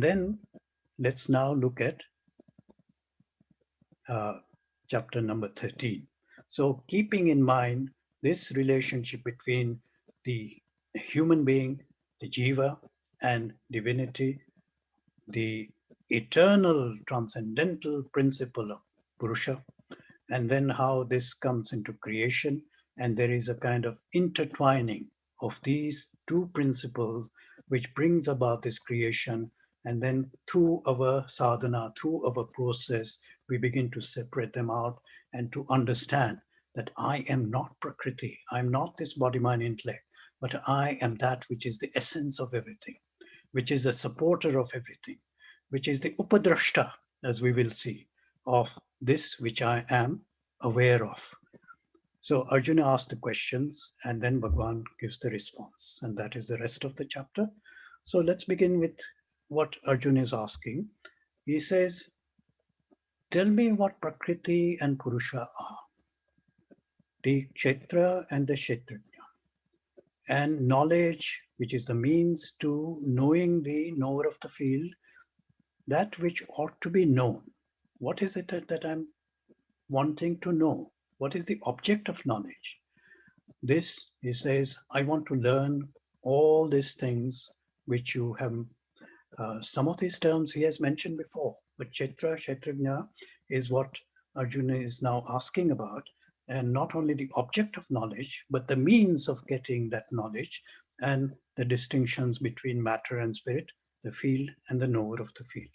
And then let's now look at chapter number 13. So keeping in mind this relationship between the human being, the jiva, and divinity, the eternal transcendental principle of Purusha, and then how this comes into creation, and there is a kind of intertwining of these two principles which brings about this creation, and then through our sadhana, through our process, we begin to separate them out and to understand that I am not Prakriti, I'm not this body, mind, intellect, but I am that which is the essence of everything, which is the supporter of everything, which is the upadrashta, as we will see, of this which I am aware of. So Arjuna asks the questions and then Bhagavan gives the response, and that is the rest of the chapter. So let's begin with what Arjuna is asking. He says, tell me what Prakriti and Purusha are, the Kshetra and the Kshetrajina, and knowledge, which is the means to knowing the knower of the field, that which ought to be known. What is it that I'm wanting to know? What is the object of knowledge? This, he says, I want to learn all these things which you have. Some of these terms he has mentioned before, but Kshetra, Kshetrajna is what Arjuna is now asking about, and not only the object of knowledge, but the means of getting that knowledge and the distinctions between matter and spirit, the field and the knower of the field.